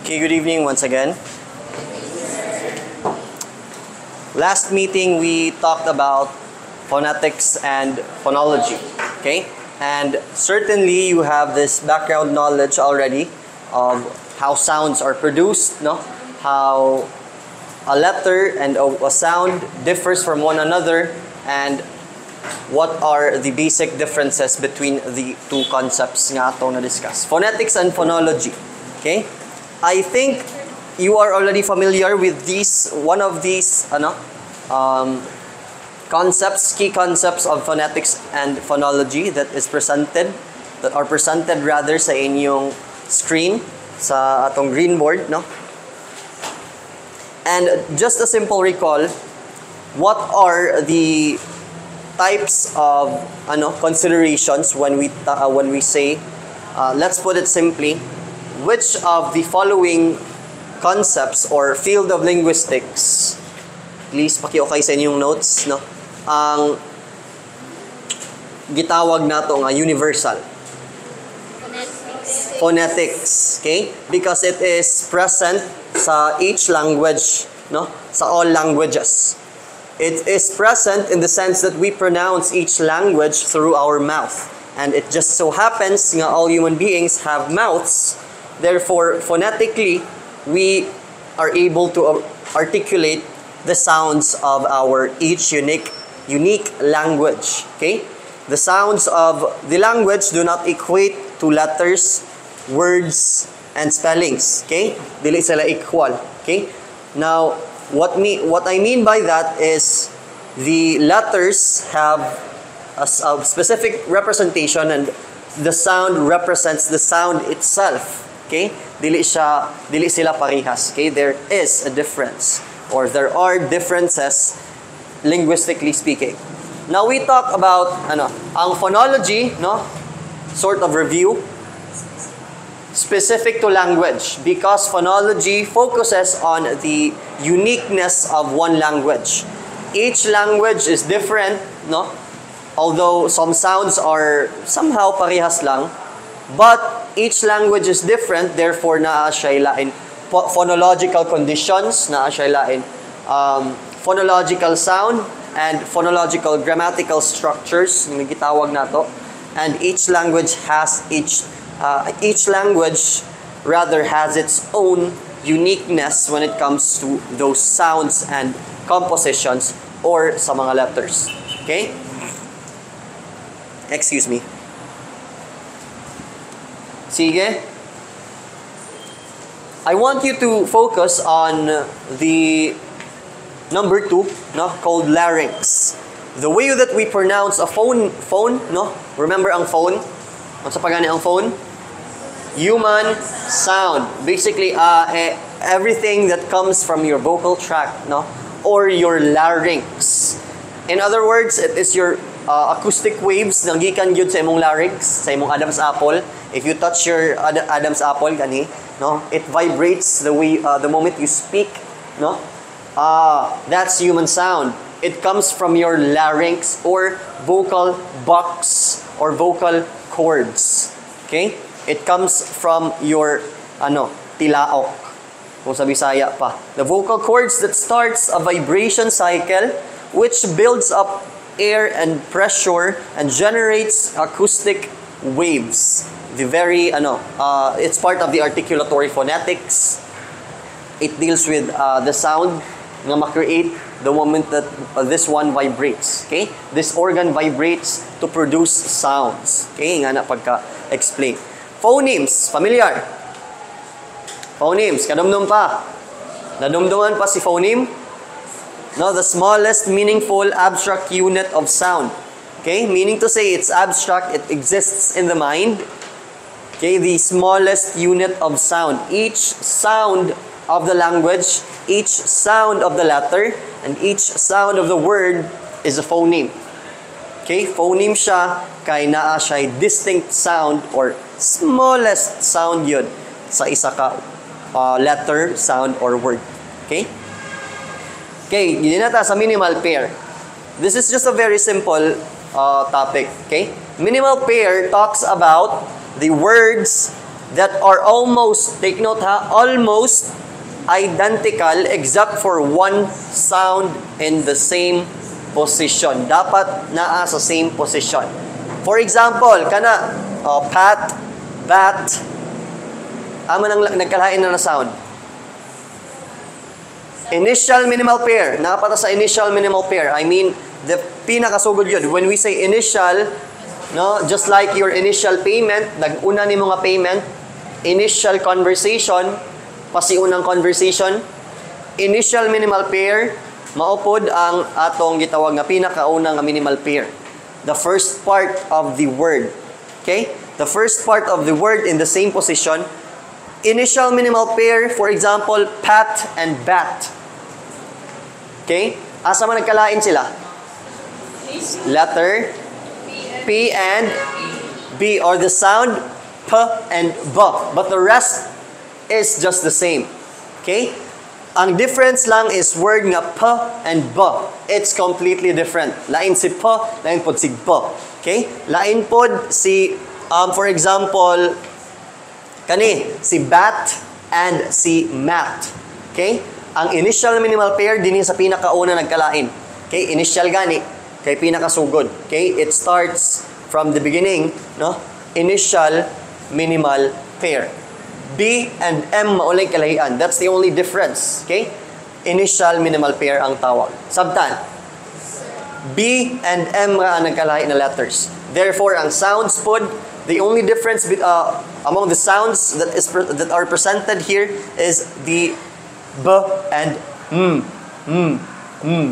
Okay, good evening once again. Last meeting we talked about phonetics and phonology. Okay? And certainly you have this background knowledge already of how sounds are produced, no? How a letter and a sound differs from one another, and what are the basic differences between the two concepts nga ato na discuss. Phonetics and phonology. Okay? I think you are already familiar with one of these concepts, key concepts of phonetics and phonology that are presented rather sa inyong screen, sa atong green board, no? And just a simple recall, what are the types of considerations when we say, let's put it simply, which of the following concepts or field of linguistics, please paki-okay sa inyong notes, no, ang gitawag nato nga universal? Phonetics, okay? Because it is present sa each language, no? Sa all languages. It is present in the sense that we pronounce each language through our mouth. And it just so happens nga all human beings have mouths. Therefore, phonetically, we are able to articulate the sounds of our each unique language. Okay? The sounds of the language do not equate to letters, words, and spellings. Okay? Dili sila equal. Okay? Now, what I mean by that is the letters have a specific representation, and the sound represents the sound itself. Okay? Dili sila parehas. Okay? There is a difference, or there are differences linguistically speaking. Now we talk about ang phonology, no? Sort of review, specific to language, because phonology focuses on the uniqueness of one language. Each language is different, no? Although some sounds are somehow parehas lang, but each language is different, therefore naa siya lain phonological conditions, naa siya lain phonological sound and phonological grammatical structures nga gitawag nato. And each language has its own uniqueness when it comes to those sounds and compositions or sa mga letters. Okay? Excuse me. Sige. I want you to focus on the number 2, no, called larynx. The way that we pronounce a phone, no? Remember ang phone? Ano sa pagani ang phone? Human sound. Basically, everything that comes from your vocal tract, no? Or your larynx. In other words, it is your acoustic waves na gikan gyud sa imong larynx, sa imong Adam's apple. If you touch your Adam's apple kani, no, it vibrates the moment you speak, no? That's human sound. It comes from your larynx or vocal box or vocal cords. Okay? It comes from your tilaok. Kung sa Bisaya pa. The vocal cords that starts a vibration cycle which builds up air and pressure and generates acoustic waves. It's part of the articulatory phonetics. It deals with the sound na ma-create the moment that this one vibrates. Okay? This organ vibrates to produce sounds. Okay? Nga na pagka-explain. Phonemes. Familiar? Phonemes. Kadumdum pa. Nadumduman pa si phoneme? No, the smallest meaningful abstract unit of sound. Okay? Meaning to say it's abstract. It exists in the mind. Okay? The smallest unit of sound. Each sound of the language, each sound of the letter, and each sound of the word is a phoneme. Okay? Phoneme siya, kay naa siya distinct sound or smallest sound yun sa isa ka letter, sound, or word. Okay? Okay, yun na ta sa minimal pair. This is just a very simple topic. Okay? Minimal pair talks about the words that are almost, take note ha, almost identical except for one sound in the same position. Dapat naa sa same position. For example, kana, pat, bat, amo nang nagkalain na sound. Initial minimal pair. Nakapata sa initial minimal pair. I mean, the pinakasugod yun. When we say initial, no, just like your initial payment, nag-una ni mga payment, initial conversation, pasiunang conversation, initial minimal pair, maupod ang atong gitawag nga pinakaunang nga minimal pair. The first part of the word. Okay? The first part of the word in the same position. Initial minimal pair, for example, pat and bat. Okay? Asa man nagkalain sila? Letter P and B, or the sound P and B. But the rest is just the same. Okay? Ang difference lang is word nga P and B. It's completely different. Lain si P, lain pod si B. Okay? Lain pod si, for example, kani, si bat and si mat. Okay? Ang initial minimal pair dinhi sa pinakauna nagkalain. Okay? Initial gani kay pinakasugod. Okay? It starts from the beginning, no? Initial minimal pair. B and M maulay kalahian. That's the only difference. Okay? Initial minimal pair ang tawag. Sabtan. B and M ra ang nagkalahi na letters. Therefore, ang sounds pod, the only difference among the sounds that are presented here is the B and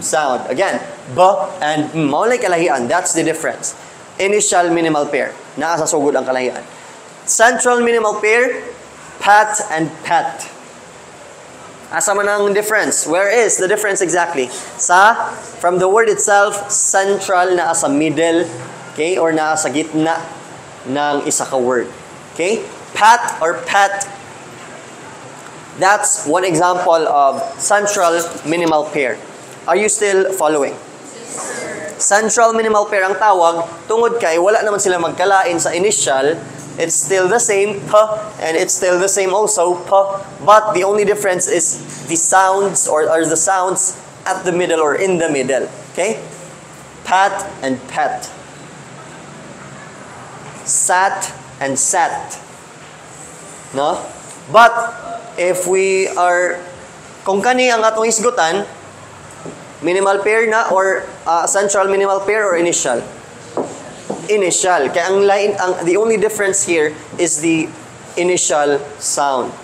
sound. Again, B and maulay kalahian. That's the difference. Initial minimal pair. Naa sa sugod ang kalahian. Central minimal pair, pat and pet. Asa man ang difference? Where is the difference exactly? From the word itself, central na sa middle, okay, or na sa gitna ng isa ka word. Okay? Pat or pet, that's one example of central minimal pair. Are you still following? Central minimal pair ang tawag, tungod kay wala naman sila magkalain sa initial. It's still the same, P, and it's still the same also, P, but the only difference is the sounds or the sounds at the middle or in the middle. Okay? Pat and pet. Sat and sat. No? But if we are, kung kani ang atong isgutan, minimal pair na or central minimal pair or initial? Initial. Kaya the only difference here is the initial sound.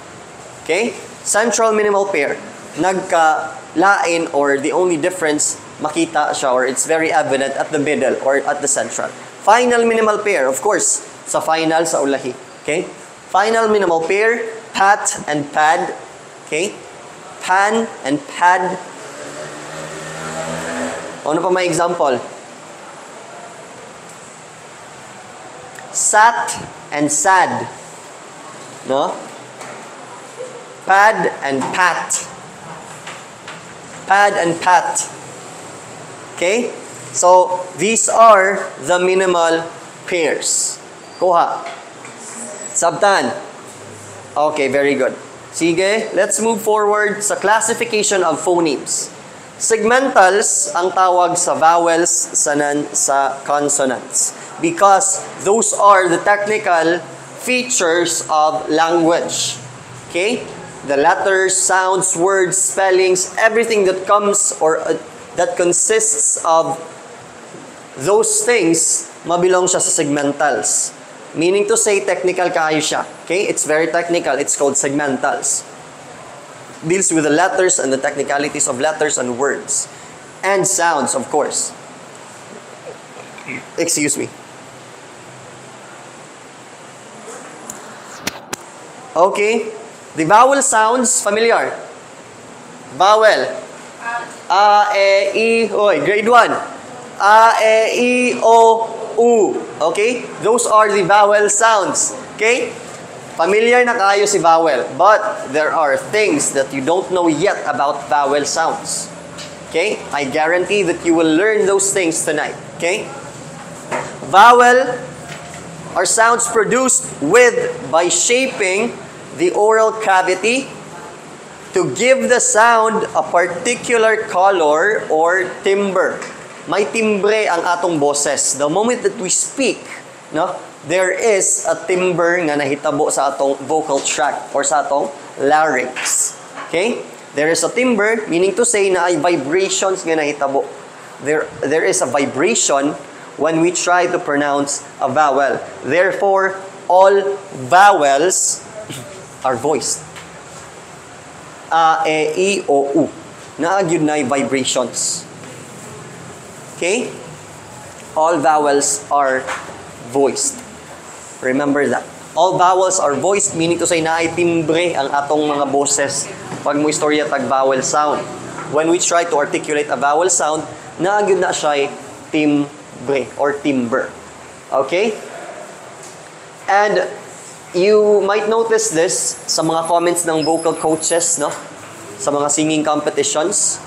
Okay? Central minimal pair. Nagka-lain or the only difference makita siya or it's very evident at the middle or at the central. Final minimal pair, of course, sa final sa ulahi. Okay? Final minimal pair, pat and pad. Okay? Pan and pad. Ano pa may example? Sat and sad. No? Pad and pat. Pad and pat. Okay? So, these are the minimal pairs. Kuha. Sabtan. Okay, very good. Sige, let's move forward sa classification of phonemes. Segmentals ang tawag sa vowels sanan sa consonants because those are the technical features of language. Okay? The letters, sounds, words, spellings, everything that comes or that consists of those things, mabilong siya sa segmentals. Meaning to say, technical kaayo siya. Okay? It's very technical. It's called segmentals. Deals with the letters and the technicalities of letters and words. And sounds, of course. Excuse me. Okay. The vowel sounds, familiar? Vowel. A, E, I, oy, grade 1. A, E, I, O, U. Okay? Those are the vowel sounds. Okay? Familiar na kayo si vowel. But there are things that you don't know yet about vowel sounds. Okay? I guarantee that you will learn those things tonight. Okay? Vowel are sounds produced by shaping the oral cavity to give the sound a particular color or timbre. May timbre ang atong boses. The moment that we speak, no, there is a timbre nga nahitabo sa atong vocal tract or sa atong larynx. Okay? There is a timbre, meaning to say na ay vibrations nga nahitabo. There is a vibration when we try to pronounce a vowel. Therefore, all vowels are voiced. A, E, I, O, U. Naagyod na vibrations. Okay? All vowels are voiced. Remember that. All vowels are voiced, meaning to say na ay timbre ang atong mga boses pag mo istorya tag vowel sound. When we try to articulate a vowel sound, naagyod na siya timbre or timbre. Okay? And you might notice this sa mga comments ng vocal coaches, no? Sa mga singing competitions.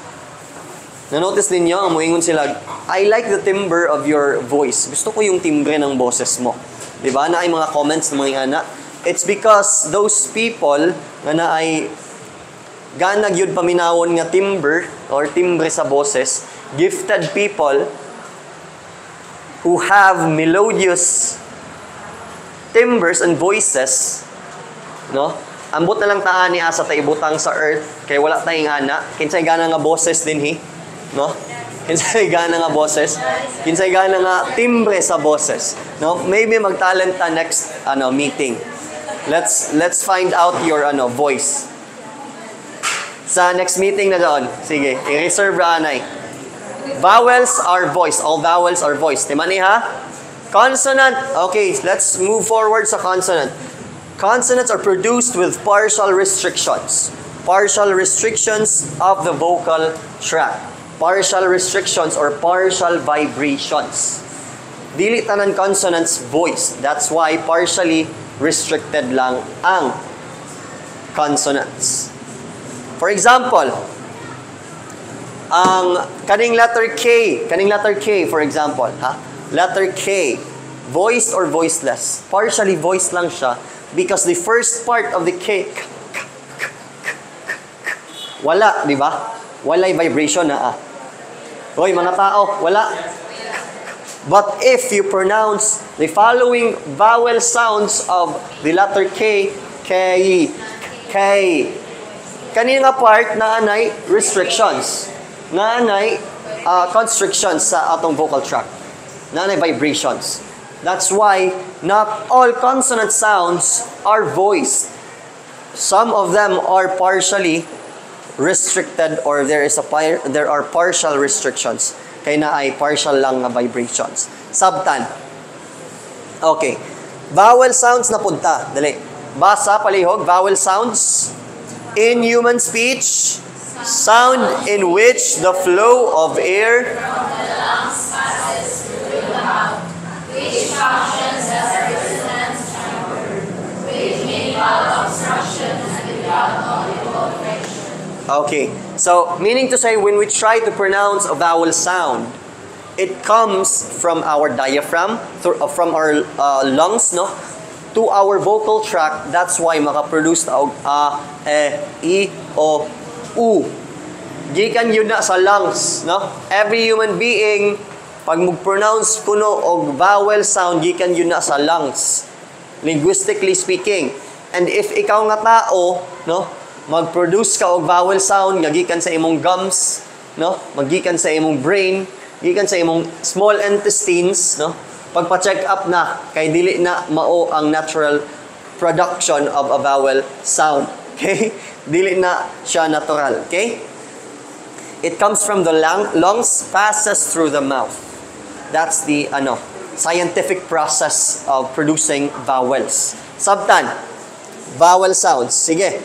Na-notice ninyo, ang muingon sila, I like the timbre of your voice. Gusto ko yung timbre ng boses mo. Diba? Na ay mga comments ng mga anak. It's because those people na ay ganag yun paminawon nga timbre or timbre sa boses, gifted people who have melodious timbres and voices, no? Ambot na lang taan ni asa tay butang sa earth kay wala tayong ana. Kinsay gana nga boses dinhi, no? Kinsay gana nga boses, kinsay gana nga timbre sa boses, no? Maybe magtalent ta next meeting. Let's find out your voice. Sa next meeting na doon. Sige, i-reserve ra anay. Vowels are voiced. All vowels are voiced. Timani ha? Consonant. Okay, let's move forward sa consonant. Consonants are produced with partial restrictions. Partial restrictions of the vocal tract. Partial restrictions or partial vibrations. Dili tanan consonants voiced. That's why partially restricted lang ang consonants. For example, ang kaning letter K for example, ha? Letter K, voiced or voiceless? Partially voiced lang siya because the first part of the K, wala, di ba? Walay vibration na Hoy, mga tao, wala. But if you pronounce the following vowel sounds of the letter K, kanina nga part na anay restrictions, na anay constrictions sa atong vocal tract. Nanay vibrations. That's why not all consonant sounds are voiced. Some of them are partially restricted or there are partial restrictions. Kaya na ay partial lang nga vibrations. Sabtan. Okay. Vowel sounds na punta. Dali. Basa, palihog. Vowel sounds. In human speech, sound in which the flow of air which functions as a resonance chamber, which minimal obstructions without audible friction. Okay, so meaning to say when we try to pronounce a vowel sound, it comes from our diaphragm, from our lungs, no, to our vocal tract. That's why makaproduce og a, e, I, O, U. Gikan yun na sa lungs, no? Every human being pag mag-pronounce kuno og vowel sound, gikan yun na sa lungs. Linguistically speaking. And if ikaw nga tao, no, mag-produce ka og vowel sound, nga gikan sa imong gums, no, magikan sa imong brain, gikan sa imong small intestines, no, pagpa-check up na, kay dili na mao ang natural production of a vowel sound. Okay? Dili na siya natural. Okay? It comes from the lungs, passes through the mouth. That's the scientific process of producing vowels. Sabtan, vowel sounds. Sige.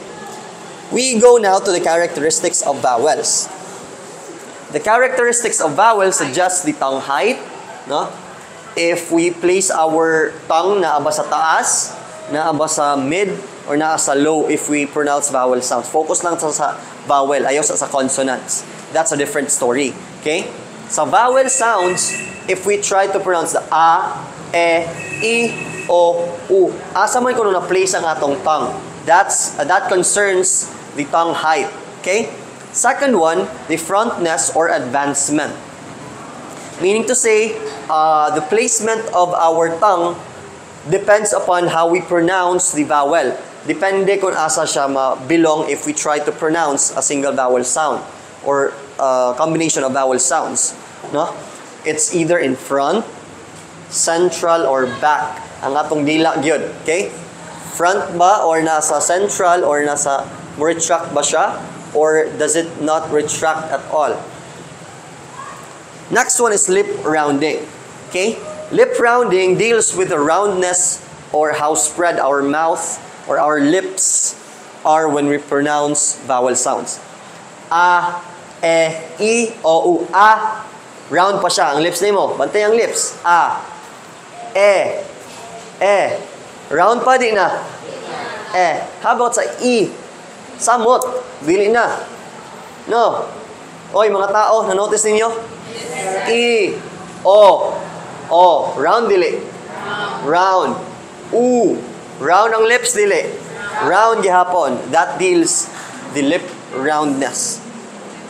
We go now to the characteristics of vowels. The characteristics of vowels suggest the tongue height, no? If we place our tongue na aba sa taas, na aba sa mid, or na sa low if we pronounce vowel sounds. Focus lang sa vowel, ayaw sa consonants. That's a different story. Okay? Sa vowel sounds, if we try to pronounce the a, e, I, o, u. Asa man ko na place ang atong tongue. That concerns the tongue height. Okay? Second one, the frontness or advancement. Meaning to say, the placement of our tongue depends upon how we pronounce the vowel. Depende kung asa siya belong if we try to pronounce a single vowel sound or combination of vowel sounds. No? It's either in front, central, or back. Ang atong dila gyud. Okay? Front ba or nasa central or nasa retract ba siya or does it not retract at all? Next one is lip rounding. Okay? Lip rounding deals with the roundness or how spread our mouth or our lips are when we pronounce vowel sounds. A, e, i, o, u. A. Round pa siya. Ang lips nimo. Bantay ang lips. A. E. E. Round pa di na. E. How about sa i? Samot. Dili na. No. Oy, mga tao, na-notice ninyo? I. O. O. Round dili. Round. U. Round ang lips dili. Round gihapon. That deals the lip roundness.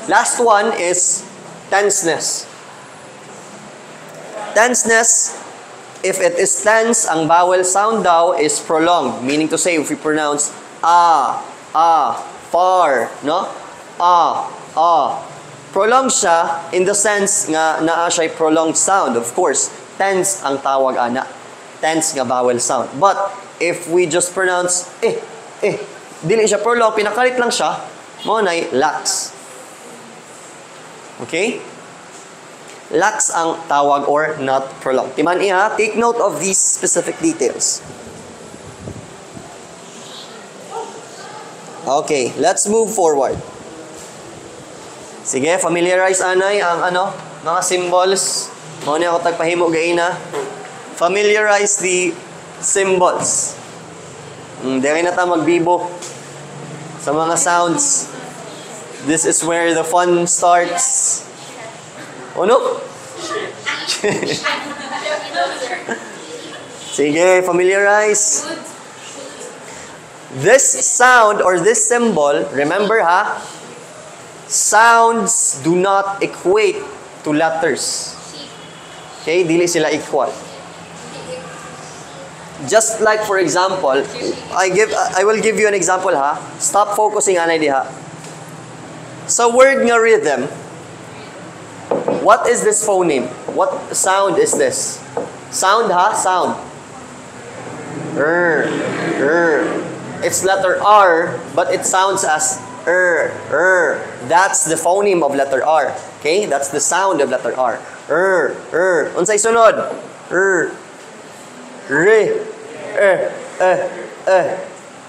Last one is tenseness. Tenseness, if it is tense, ang vowel sound daw is prolonged. Meaning to say, if we pronounce far, no? Prolonged siya in the sense nga naa siya prolonged sound. Of course, tense ang tawag ana. Tense nga vowel sound. But if we just pronounce dili siya prolonged, pinakalit lang siya, mo nay lax. Okay? Lax ang tawag or not prolonged. Timan iha, take note of these specific details. Okay, let's move forward. Sige, familiarize anay ang mga symbols. Mao ni ako tagpahimo gaina. Familiarize the symbols. Dere na ta magbibo sa mga sounds. This is where the fun starts. Ano? Sige, familiarize. This sound or this symbol, remember ha, sounds do not equate to letters. Okay, dili sila equal. Just like for example, I will give you an example ha. Stop focusing anay diha. Sa word nga rhythm, what is this phoneme? What sound is this? Sound ha? Sound. It's letter R, but it sounds as That's the phoneme of letter R. Okay? That's the sound of letter R. Unsay sunod?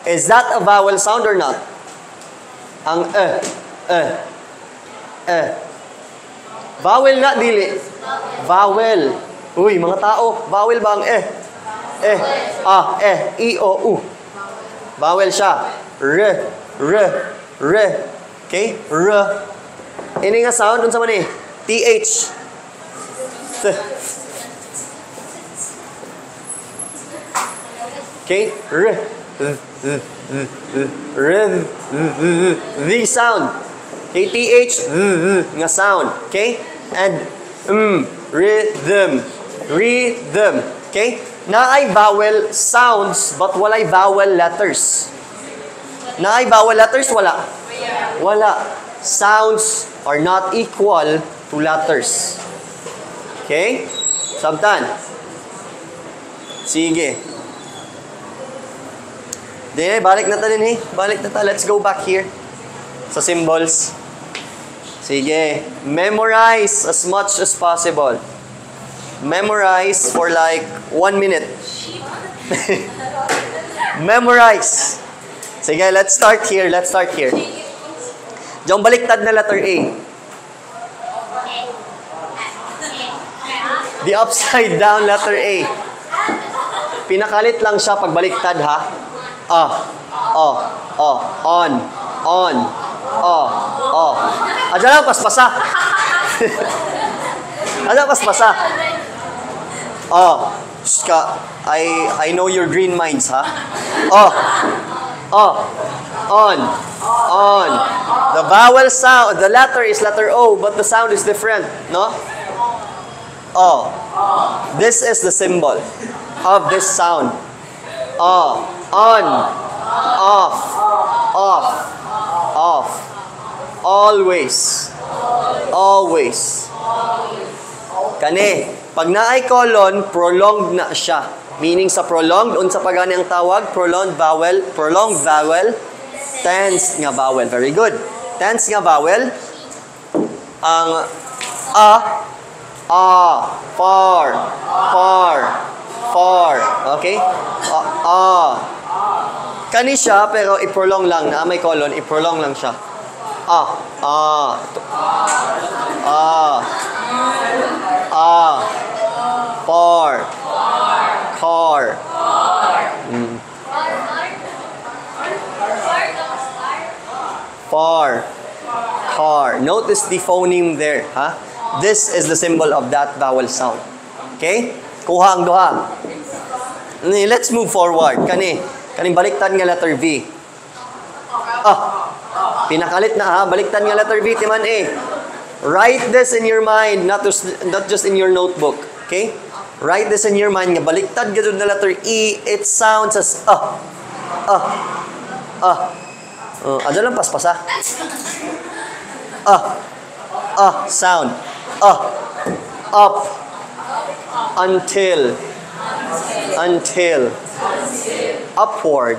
Is that a vowel sound or not? Ang vowel na dili. Vowel. Uy, mga tao, vowel ba ang i, o, u. Vowel siya. Okay? Ini nga sound unsa man ni? TH. Okay? The sound. Okay, TH nga sound. Okay? And rhythm. Okay? Naay vowel sounds but walay vowel letters. Naay vowel letters wala. Wala. Sounds are not equal to letters. Okay? Sabtan. Sige. Balik na ta din Balik na ta. Let's go back here sa symbols. Sige. Memorize as much as possible. Memorize for like 1 minute. Memorize. Sige, let's start here. Diyan baliktad na letter A. The upside down letter A. Pinakalit lang siya pag baliktad ha. On. Diyan lang paspasa. Diyan paspasa. Ska, I know your green minds, ha? Oh, on. The vowel sound, the letter is letter O, but the sound is different, no? Oh. This is the symbol of this sound. On, off, off. Always. Kani, pag naay colon, prolonged na siya. Meaning sa prolonged, unsa pa gani ang tawag? Prolonged vowel, tense nga vowel. Very good. Tense nga vowel, ang far. Okay? Kani siya, pero i-prolong lang na may colon, i-prolong lang siya. Far. Car. Far. Car. Notice the phoneme there, ha? This is the symbol of that vowel sound. Okay? Kuha ang duha. Let's move forward. Kaning baliktad nga letter V. Pinakalit na, ha? Baliktad nga letter V, timan A. Write this in your mind, not just in your notebook. Okay? Write this in your mind. Nga baliktad gud na letter E, it sounds as Adyo lang paspasa. Sound. Up. Until. Upward.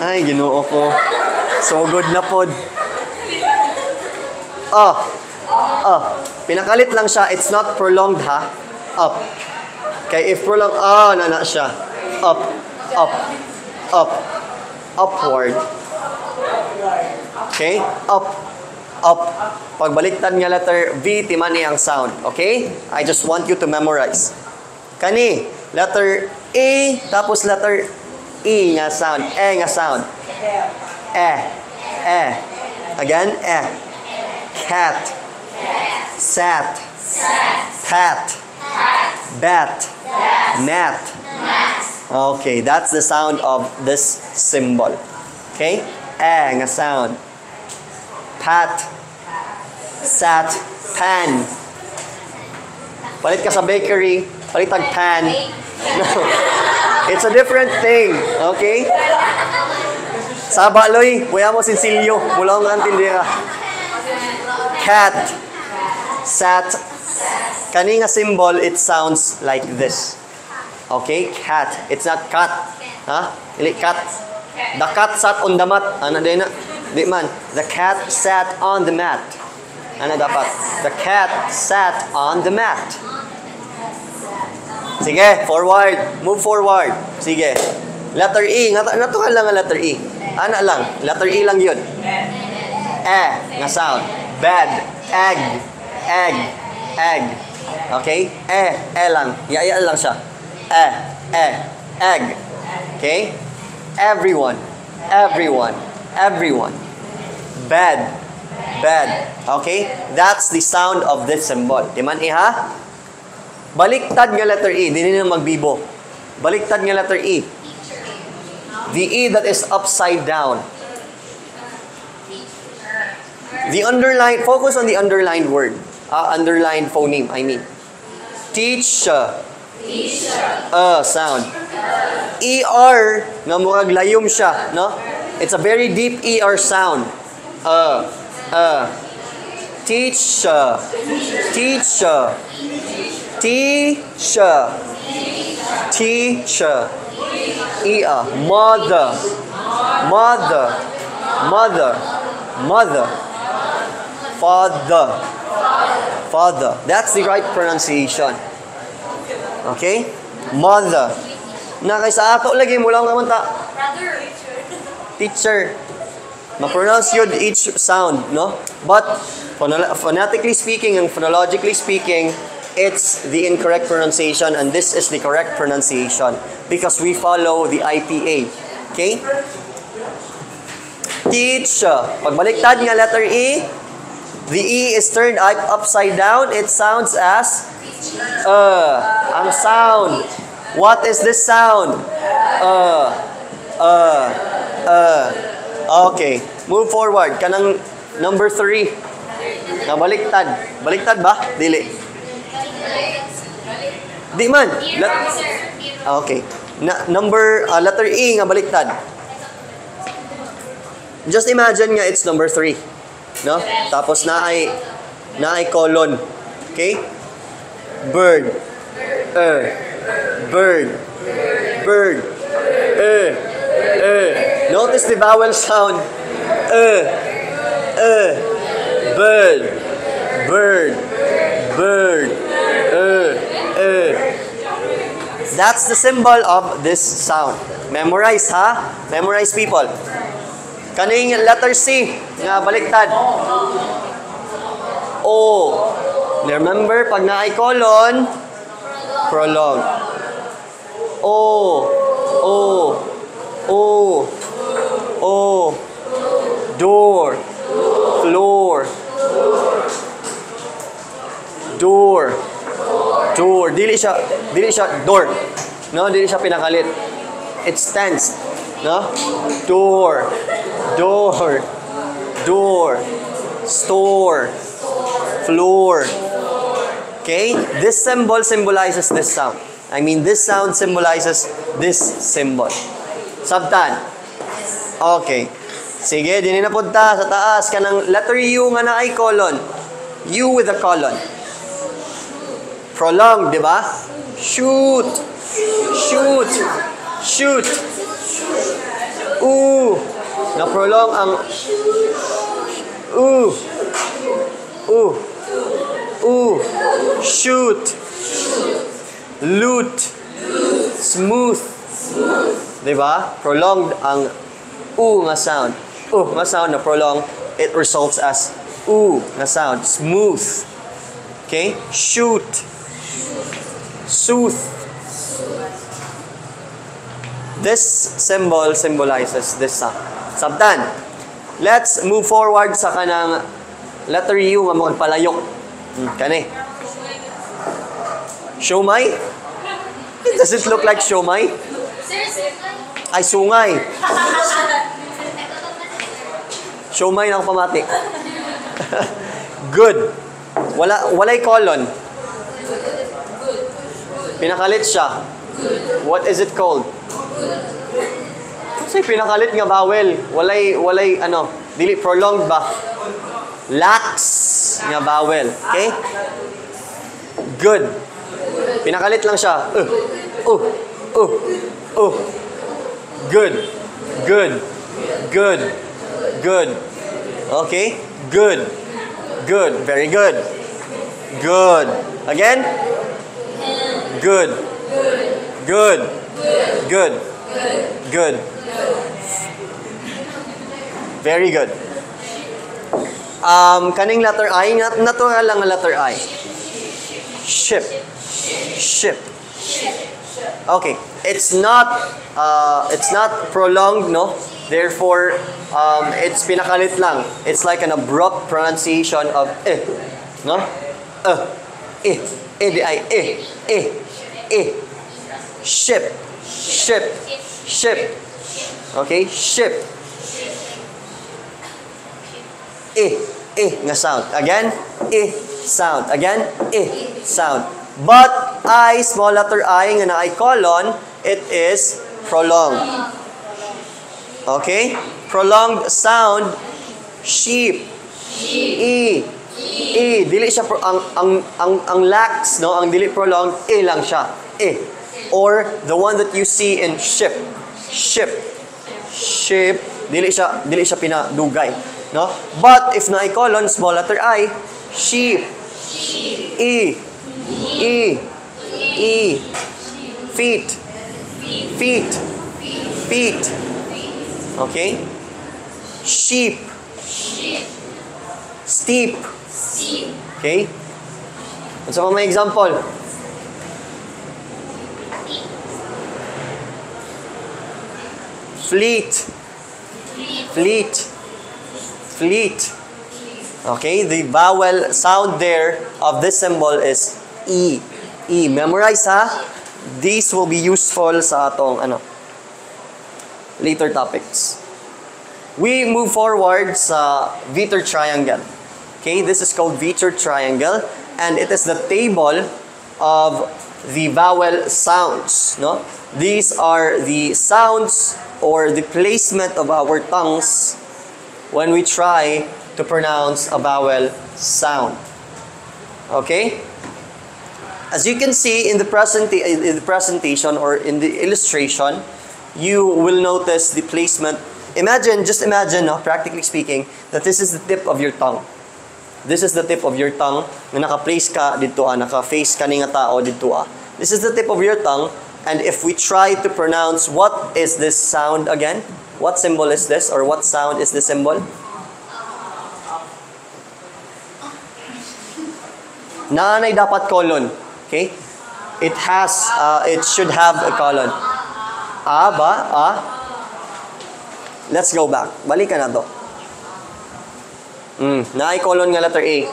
Ay, Ginoo ko. So good na pod. Pinakalit lang siya. It's not prolonged, ha? Up. Okay, if prolonged, na siya. Up. Upward. Okay? Up. Pagbaliktad nga letter V, timan ang sound. Okay? I just want you to memorize. Kani, letter A, tapos letter E nga sound. E nga sound. Again, Cat. Sat. Pat. Bat. Mat. Okay, that's the sound of this symbol. Okay? Nga sound. Pat. Sat. Pan. Palit ka sa bakery, palit tag pan. No. It's a different thing. Okay? Saba, Loy. Buya mo sinsilyo. Mula ang antindera. Cat. Sat. Kani nga symbol, it sounds like this. Okay? Cat. It's not cat. Ha? Ili cat. The cat sat on the mat. Ano din na? Di man. The cat sat on the mat. Ano dapat? The cat sat on the mat. Sige, forward. Move forward. Sige. Letter E. Natural lang ang letter E. Ana lang. Letter E lang yun. Nga sound. Bed. Egg. Okay? Lang. Yaya lang siya. Egg. Okay? Everyone. Bed. Okay? That's the sound of this symbol. Diman ha? Baliktad nga letter E. Di na magbibo. Baliktad nga letter E. The E that is upside down. Focus on the underlined word. Underlined phoneme, I mean. Teacher. Sound. ER, nga murag layom siya, no? It's a very deep ER sound. Teacher. Mother. Father. That's the right pronunciation. Okay? Mother. Na kay sa ako lagi mo lang naman ta. Teacher. Ma-pronounce yun each sound, no? But phonetically speaking and phonologically speaking, it's the incorrect pronunciation and this is the correct pronunciation because we follow the IPA. Okay? Teacher. Pagbaliktad nga letter E, The E is turned upside down. It sounds as ang sound. What is this sound? Okay. Move forward. Kanang number 3. Nabaliktad. Baliktad ba? Dili. Di man. Okay. Number, letter E nga baliktad. Just imagine nga it's number 3. No? Tapos na ay colon. Okay? Bird. Bird. Bird. Notice the vowel sound. Bird. Bird. Bird. That's the symbol of this sound. Memorize, ha? Memorize, people. Kaning letter C nga baliktad. O. Remember, pag na-ay colon, prolong. O. O. O. O. Door. Floor. Door. Door. Dili siya door. No, dili siya pinakalit. It stands. No? Door. Door. Door. Store. Floor. Okay? This symbol symbolizes this sound. I mean, this sound symbolizes this symbol. Sabtan. Okay. Sige, din na punta sa taas kanang letter U nga na ay colon. U with a colon. Prolong, di ba? Shoot. Shoot. Shoot. Ooh. Na-prolong ang ooh. Ooh. Ooh. Shoot. Loot. Smooth. Diba? Prolonged ang nga sound. Nga sound na prolong, it results as nga sound. Smooth. Okay? Shoot. Sooth. This symbol symbolizes this sound. Sabtan. Let's move forward sa kanang letter U nga mga palayok. Kani. Siomay? Does it look like siomay? Ay, sungay. Siomay ng pamati. Good. Walay colon. Pinakalit siya. What is it called? Kasi pinakalit nga vowel. Walay ano, dili prolonged ba? Lax nga vowel. Okay? Good. Pinakalit lang siya. Good. Good. Good. Good. Okay? Good. Good. Very good. Good. Again? Good. Good. Good. Good. Very good. Kaning letter I, natural lang ang letter I. Ship. Ship. Okay. It's not prolonged, no? Therefore, it's pinakalit lang. It's like an abrupt pronunciation of no? Ship. Ship. Ship. Okay? Ship. Nga sound. Again, sound. Again, sound. But I, small letter I, nga na I colon, it is prolonged. Okay? Prolonged sound, sheep. E. Dili siya ang lax, no? Ang dili prolonged, lang siya. Or the one that you see in ship. Ship. Ship. Dili siya pinadugay, no? But if na I colon, small letter I, sheep. E. Feet. Feet. Feet. Okay? Sheep. Steep. Okay? What's some of my example? Fleet. Fleet. Fleet. Okay, the vowel sound there of this symbol is E. E. Memorize ha. These will be useful sa atong later topics. We move forward sa Vitter triangle. Okay, this is called Vitter triangle and it is the table of the vowel sounds, no? These are the sounds or the placement of our tongues when we try to pronounce a vowel sound. Okay? As you can see in the presentation or in the illustration, you will notice the placement. Just imagine, no, practically speaking, that this is the tip of your tongue. This is the tip of your tongue na naka-place ka dito, naka-face ka nga tao dito. This is the tip of your tongue, and if we try to pronounce, what is this sound again? What symbol is this, or what sound is this symbol? Naanay dapat colon. Okay? It should have a colon. A ba? A? Let's go back. Balikan na to. Naay colon nga letter A.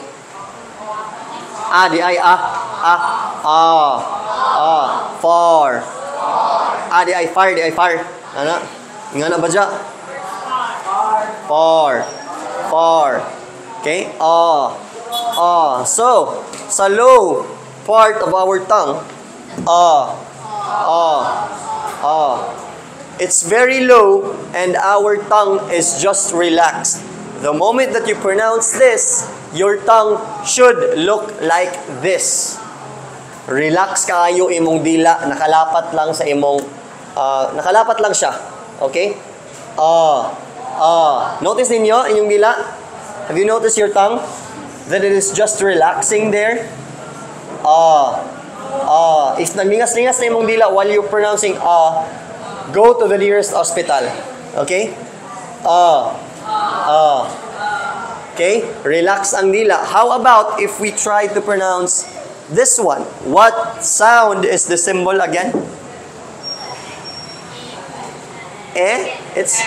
A, di ay A. Far. A, di ay far, di ay far. Ano? Nga na ba dya? Far. Okay? So, sa low part of our tongue, it's very low and our tongue is just relaxed. The moment that you pronounce this, your tongue should look like this. Relax kaayo imong dila, nakalapat lang sa imong nakalapat lang siya. Okay? Notice ninyo inyong dila? Have you noticed your tongue? That it is just relaxing there. If naglingas-lingas na imong dila while you're pronouncing go to the nearest hospital. Okay? Okay? Relax ang dila. How about if we try to pronounce this one? What sound is the symbol again? It's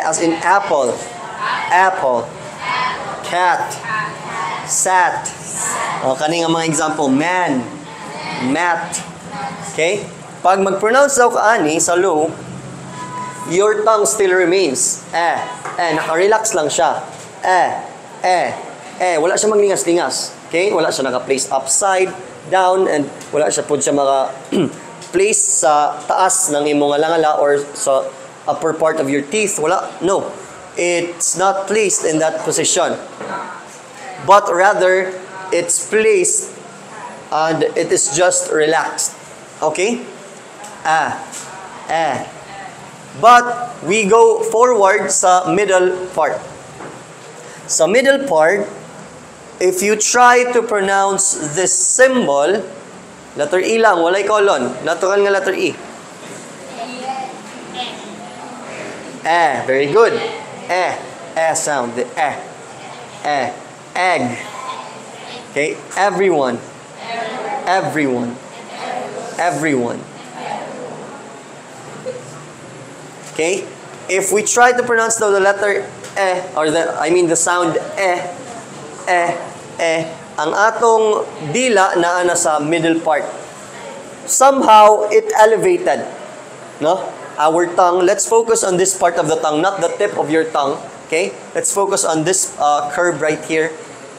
as in apple. Cat. Sat. Kani nga mga example, man, mat. Okay? Pag mag-pronounce daw ka ani sa low, your tongue still remains. Naka-relax lang siya. Wala siya maglingas-lingas. Okay? Wala siya naka-place upside down and wala siya po siya place sa taas ng imong alangala or sa upper part of your teeth. Wala. No. It's not placed in that position. But rather, it's placed and it is just relaxed. Okay? But we go forward sa middle part. Sa middle part, if you try to pronounce this symbol, letter E lang, walay colon. Natural nga letter E. Very good. Sound. The egg. Okay, everyone. Okay, if we try to pronounce the letter or the sound ang atong dila na sa middle part. Somehow it elevated, no? Our tongue. Let's focus on this part of the tongue, not the tip of your tongue. Okay? Let's focus on this curve right here.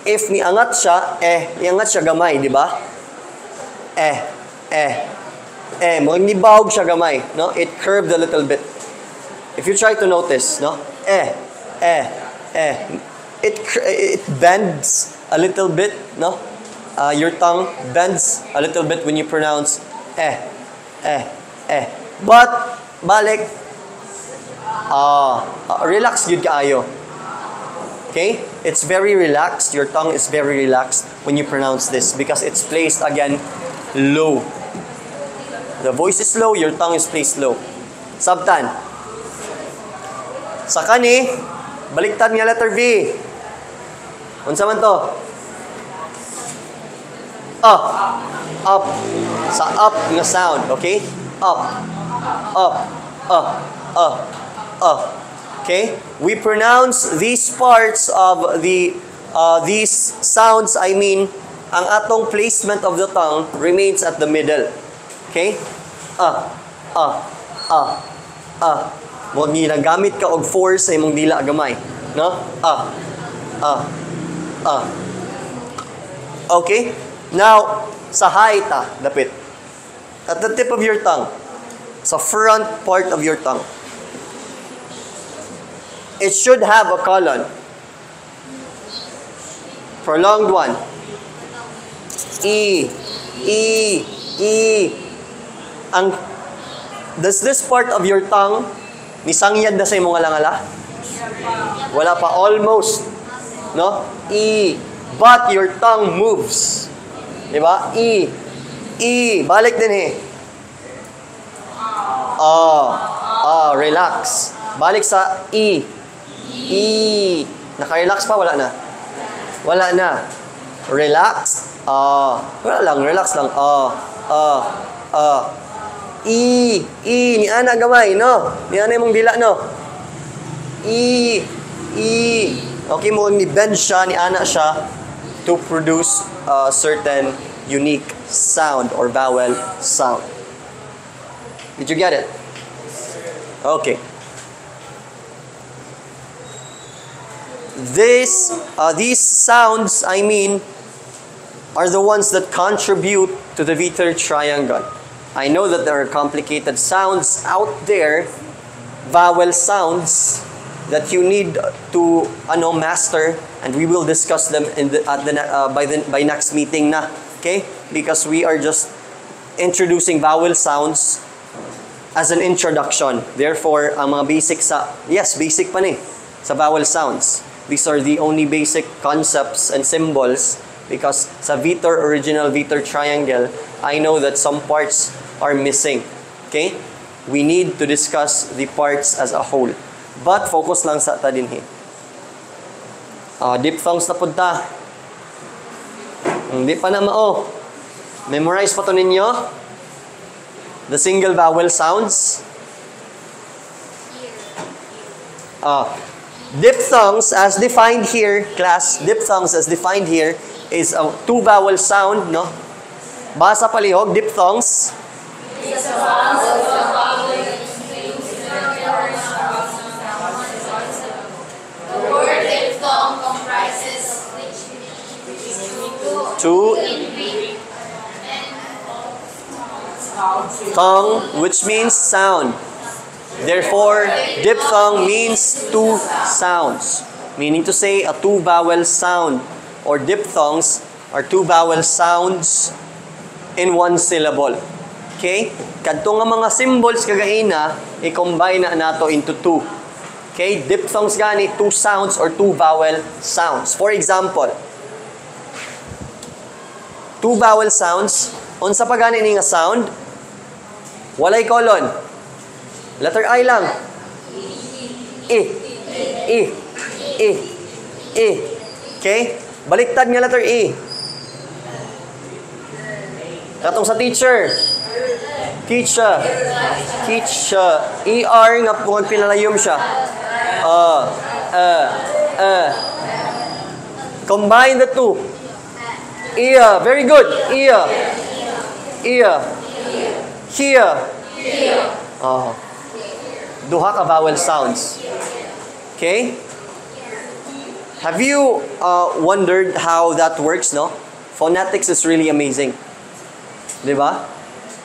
If niangat siya, niangat siya gamay, di ba? Magnibawag siya gamay, no? It curved a little bit. If you try to notice, no? It bends a little bit, no? Your tongue bends a little bit when you pronounce But balik, relax yun kaayo. Okay? It's very relaxed. Your tongue is very relaxed when you pronounce this because it's placed again low. The voice is low, your tongue is placed low. Sabtan. Sa kani, baliktad nga letter V. Unsa man to? Up. Sa up nga sound, okay? Up. Okay? We pronounce these parts of these sounds, ang atong placement of the tongue remains at the middle. Okay? Huwag ginagamit ka og force sa imong dila gamay. No? Okay? Now, sa haita, dapit. At the tip of your tongue. Sa front part of your tongue. It should have a colon. Prolonged one. E. Does this part of your tongue nisangyad na sa imong alangala? Wala pa. Almost. No? E. But your tongue moves. Diba? E. Balik din relax. Balik sa E. Naka-relax pa? Wala na. Relax. Wala lang. Relax lang. E. Ni ana gamay, no? Ni ana mong dila, no? E. Okay mo, ni-bend siya, ni ana siya to produce a certain unique sound or vowel sound. Did you get it? Okay. These sounds, are the ones that contribute to the Vitter triangle. I know that there are complicated sounds out there, vowel sounds that you need to master, and we will discuss them by next meeting na. Okay? Because we are just introducing vowel sounds as an introduction. Therefore, ang mga basic basic pa sa vowel sounds. These are the only basic concepts and symbols because sa original Vitter triangle, I know that some parts are missing. Okay? We need to discuss the parts as a whole. But focus lang sa ta dinhi. Diphthongs na punta. Hindi pa na memorize pa to ninyo? The single vowel sounds. Diphthongs as defined here, class, diphthongs as defined here is a two vowel sound, no? Basa palihog, diphthongs. The word diphthong comprises two tongue, which means sound. Therefore, diphthong means two sounds. Meaning to say, a two vowel sound or diphthongs are two vowel sounds in one syllable. Okay? Kadto nga mga symbols kagaina, i-combine na nato into two. Okay? Diphthongs gani, two sounds or two vowel sounds. For example, two vowel sounds, unsa pa gani ni nga sound? Walay colon. Letter I lang. E. Okay? Baliktad nga letter E. Katong sa teacher. Teacher. ER nga kung pinalayom siya. Combine the two. Ear. Very good. Ear. Here. Duha ka vowel sounds. Okay? Have you wondered how that works, no? Phonetics is really amazing. Diba?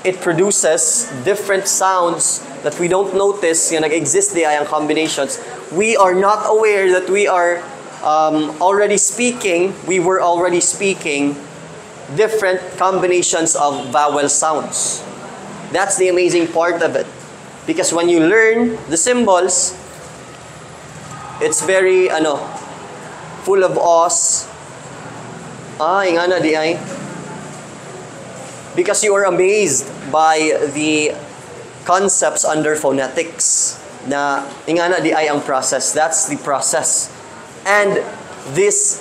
It produces different sounds that we don't notice yung nag-exist di ayang combinations. We are not aware that we are already speaking different combinations of vowel sounds. That's the amazing part of it. Because when you learn the symbols, it's very, full of us. Ingana di ay. Because you are amazed by the concepts under phonetics. Na ingana di ay ang process. That's the process. And this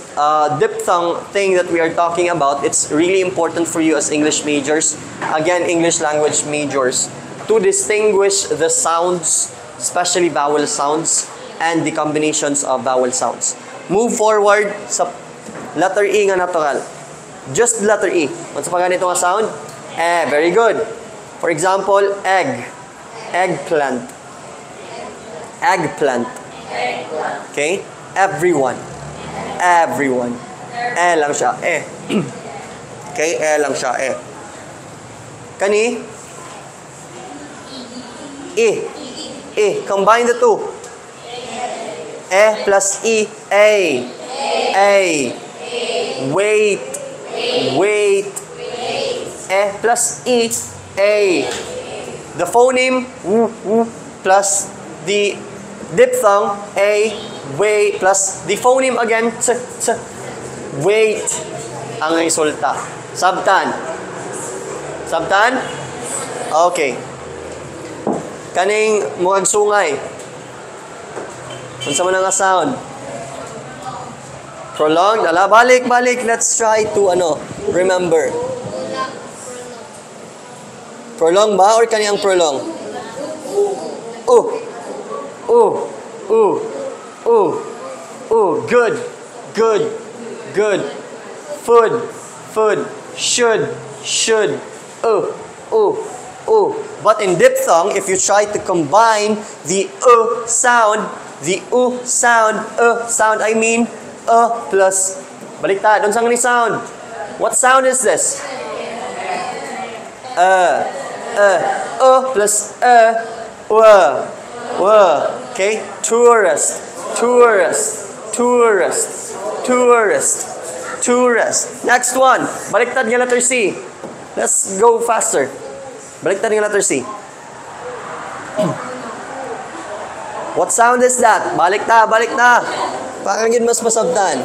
diphthong thing that we are talking about, it's really important for you as English majors, again, English language majors, to distinguish the sounds, especially vowel sounds, and the combinations of vowel sounds. Move forward sa letter E nga natural. Just letter E. Kung sa pagganito nga sound, very good. For example, egg. Eggplant. Eggplant. Okay? Everyone. Everyone. Lang siya. Okay? Lang siya. Kani? Combine the two. Plus E. A. Wait. Plus E. A. The phoneme plus the diphthong A. Wait. Plus the phoneme again wait. Ang resulta. Sabtan. Okay. Kaning mukhang sungay. Unsa man nga sound? Prolonged. Balik. Let's try to remember. Prolong ba or kaniyang prolong? Good. Food. Should. But in diphthong, if you try to combine the sound, I mean plus baliktad. Unsang ni sound? What sound is this? Plus okay? Tourist. Next one. Baliktad nga letter C. Let's go faster. Baliktad nga letter C. What sound is that? Balik na. Parang yun mas masabtan.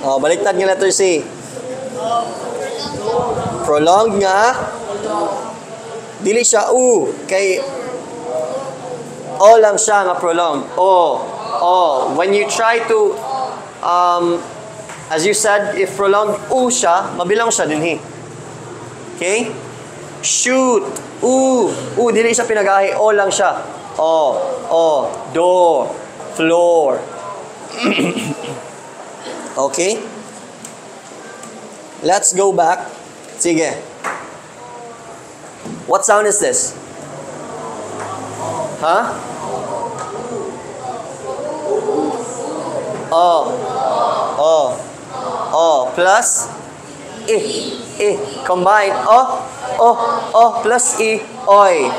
Baliktad nga letter C. Prolonged nga. Dili siya U. Kay O lang siya nga prolonged. O. When you try to as you said, if prolonged U siya, mabilang siya dinhi. Okay? Shoot. Dili siya pinagahi. O lang siya. Door. Floor. Okay? Let's go back. Sige. What sound is this? Huh? Plus E. Combine. Plus E. Oy.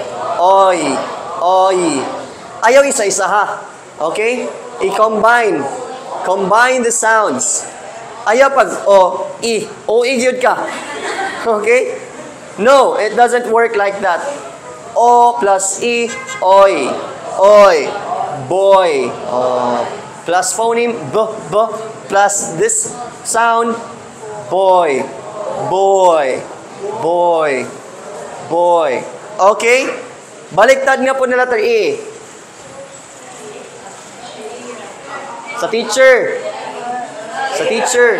Ayaw isa-isa ha. Okay? I-combine. Combine the sounds. Ayaw pag E. Gyud ka. Okay? No, it doesn't work like that. O plus E. Oy. Boy. Plus phoneme. B. Plus this sound. Boy. Okay? Baliktad nga po na letter E. Sa teacher. Teacher.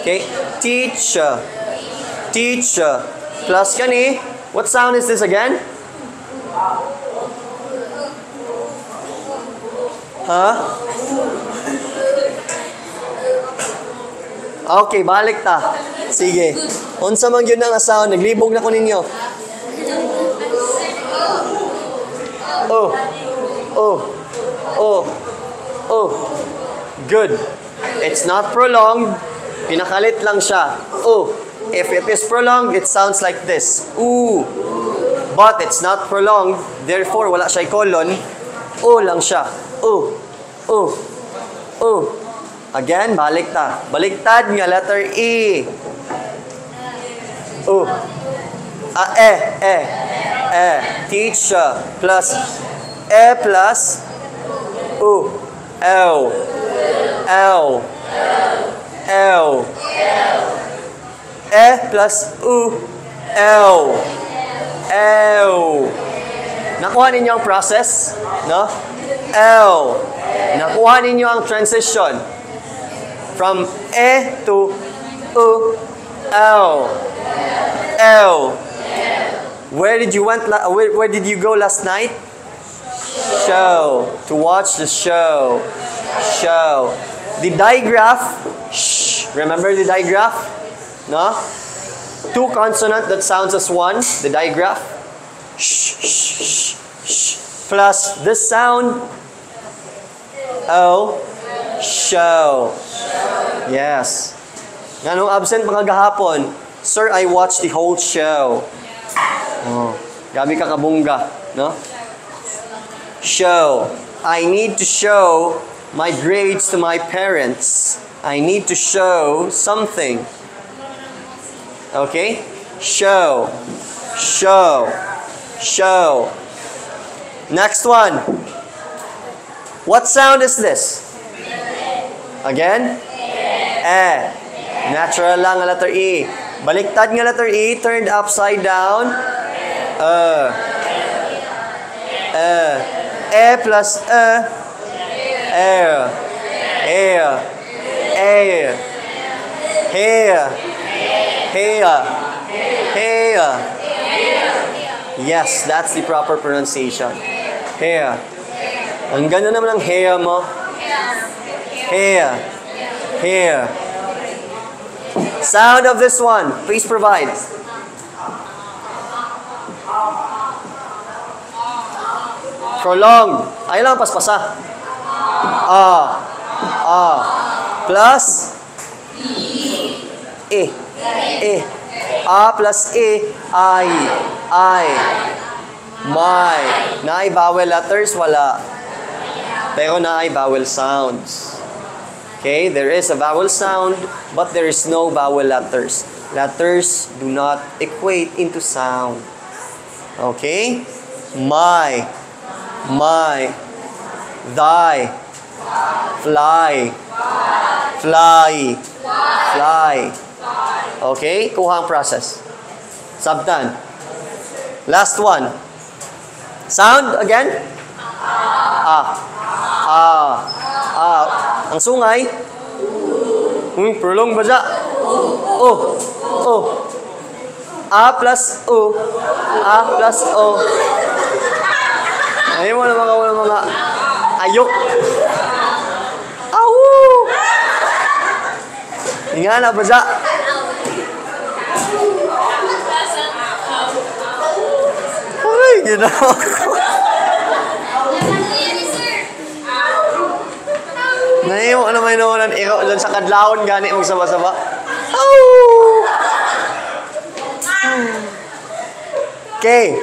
Okay? Teacher. Plus kani. What sound is this again? Huh? Okay, balik ta. Sige. Unsa man gyud nga sound, naglibog na ko ninyo. Good. It's not prolonged. Pinakalit lang siya. If it is prolonged, it sounds like this. But it's not prolonged. Therefore, wala siya colon. Lang siya. Again, baliktad. Baliktad nga letter E. Teacher plus E plus L. E plus L. Nakuha ninyo ang process? No? L. Nakuha ninyo ang transition from E to L. L. Where did you where did you go last night? Show. To watch the show. Show. The digraph. Shh. Remember the digraph? No? Two consonant that sounds as one. The digraph. Shh, shh, shh, shh. Plus this sound. O. Show. Yes. Ganong absent mga gahapon? Sir, I watched the whole show. Oh, gabi ka kabungga, no? Show. I need to show my grades to my parents. I need to show something. Okay? Show. Show. Show. Next one. What sound is this? Again? Natural lang ang letter E. Baliktad nga letter E, turned upside down. Plus air. Yes, that's the proper pronunciation. Hair. Ang ganda naman ng hair mo. Hair. Hair. Sound of this one, please provide. Prolonged. Ayun lang, paspasa. Plus E. E. Plus E. I. My. Na ay vowel letters? Wala. Pero na ay vowel sounds. Okay, there is a vowel sound, but there is no vowel letters. Letters do not equate into sound. Okay? My. Thy. Fly. Okay? Kuha ang process. Subtan. Last one. Sound again? Ang sungay. Prolong ba siya? A plus O. Ayun mo na mga ayok. Awu! Nga na ba siya? Ay, ginawa ko. Naiyo ano may nawalan ikaw dyan sa kadlawon gani magsaba-saba. Okay.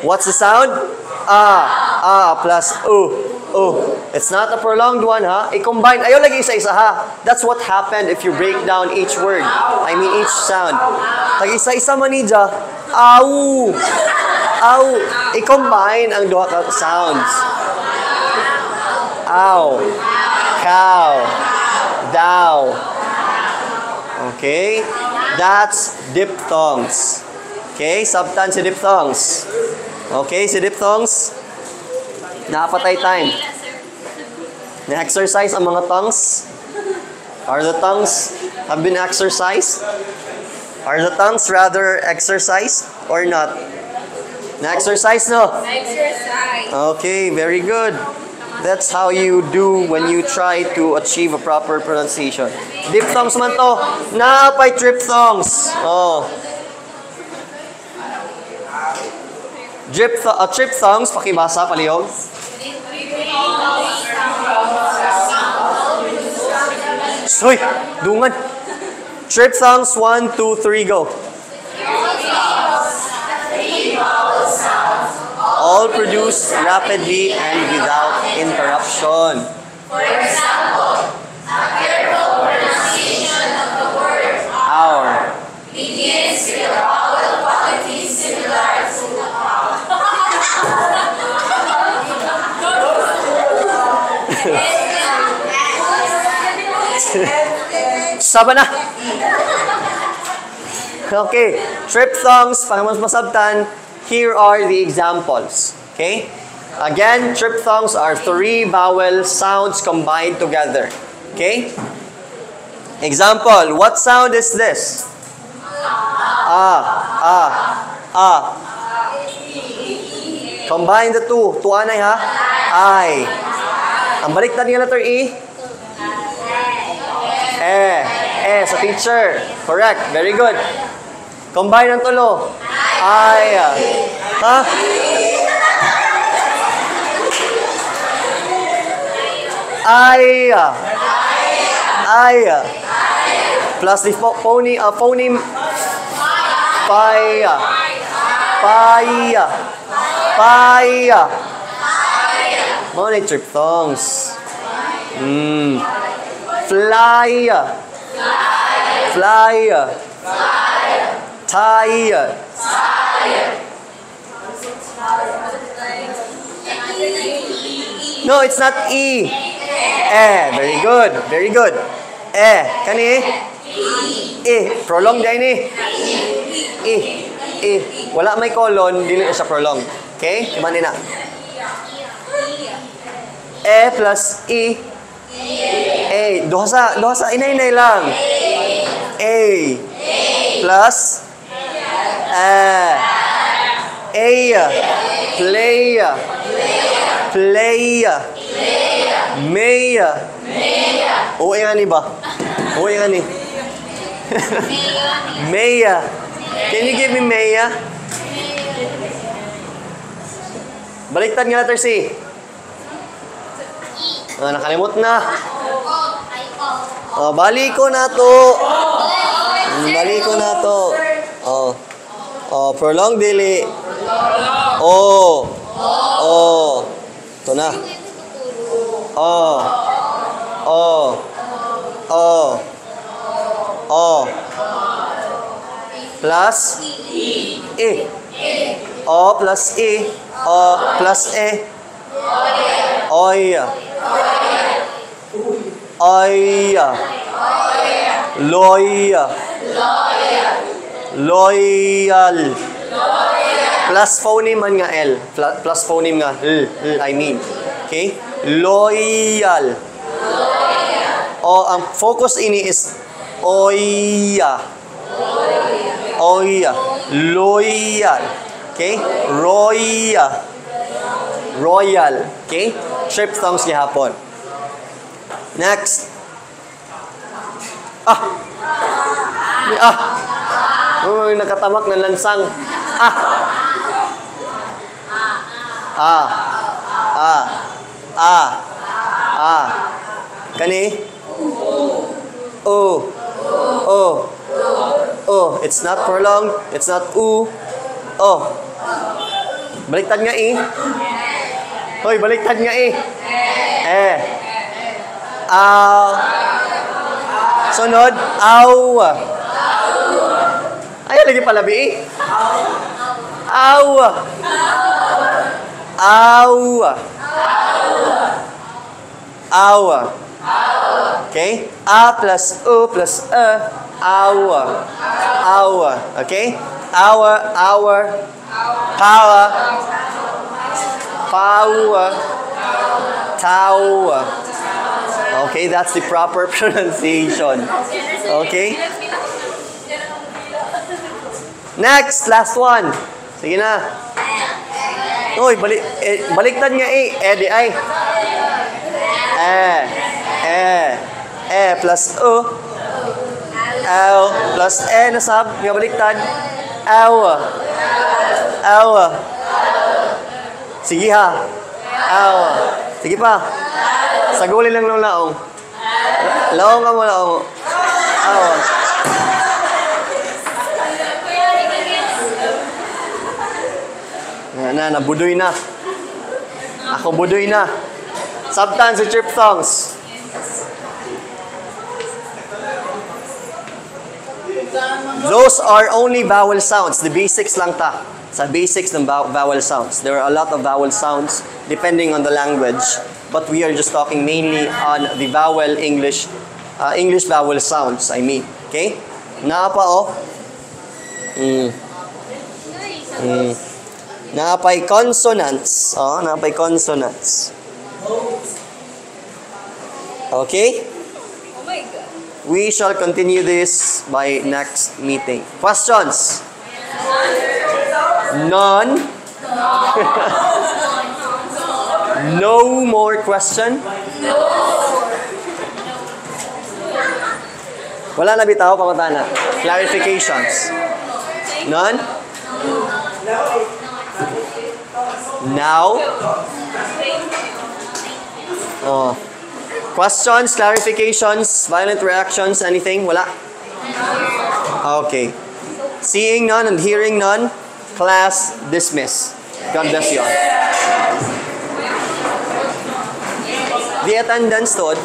What's the sound? Plus O. It's not a prolonged one, ha? I-combine. Ayaw lagi isa-isa, ha? That's what happened if you break down each word. I mean each sound. Tag-isa-isa manidya. Aw. I-combine ang duha ka sounds. Ow, cow, thou. Okay? That's diphthongs. Okay? Subtan si diphthongs. Okay, si diphthongs. Napatay time. Na-exercise ang mga tongues? Are the tongues have been exercised? Are the tongues rather exercised or not? Na-exercise, no? Exercise. Okay, very good. That's how you do when you try to achieve a proper pronunciation. Diphthongs man to. Napay triphthongs. Triphthongs, pakibasa, palihog. Soy, dungan. Triphthongs, 1, 2, 3, go. All produced rapidly and without interruption. For example, a careful pronunciation of the word Our. begins with a vowel quality similar to the Saba na. Okay, triphthongs, para mas masabtan, here are the examples. Okay? Again, triphthongs are 3 vowel sounds combined together. Okay? Example, what sound is this? Ah. Combine the two. Tuanay ha? I. Ang baliktad ng letter E? Sa teacher. Correct. Very good. Combine ang tulo. I. Ha? I. Plus the phoneme. Paya. Mga triphthongs. Fly. Tie. No, it's not E. Very good. Very good. Kani? Prolong din eh. Wala may colon, dili siya prolong. Okay? Imani na. Plus E. Doha sa inay-inay lang. Plus play. May. Uwi nga ni ba? Uwi nga ni. Maya. Can you give me Maya? Baliktad nga letter C. Nakalimot na. Baliko na to. Prolong dili. Ito na. Plus E. O plus E. O plus E. Oya. Loyal. Plus phoneme man nga L. Plus phoneme nga L. I mean. Okay? Loyal. Ang focus ini is Oya. Loyal. Okay? Royal. Okay? Triphthongs gihapon. Next. Nakatamak ng lansang. Kani? It's not prolonged. It's not Baliktad nga E. Hoy, baliktad nga E. Sunod, aw. Ay, lagi pala B. Aw. Okay? A plus U plus E. Our. Okay? Our. Power. Tower. Okay, that's the proper pronunciation. Okay? Next, last one. Sige na. Uy, baliktad nga E. Di ay. Plus U. L plus E na sab. Nga baliktad. Our. Sige ha. Our. Sige pa. Sagulin lang ng laong. Laong ka mo, laong. Our. Nabudoy na. Ako budoy na. Substance and triphthongs. Those are only vowel sounds. The basics lang ta. Sa basics ng vowel sounds. There are a lot of vowel sounds depending on the language. But we are just talking mainly on the vowel English vowel sounds, I mean. Okay? Naapa Naapay consonants. Naapay consonants. Okay? Oh my God. We shall continue this by next meeting. Questions? None? No more question? Wala na bitaw, pangutana. Clarifications? None? Now? Oh. Questions, clarifications, violent reactions, anything? Wala? Okay. Seeing none and hearing none, class dismiss. God bless you all. The attendance stood.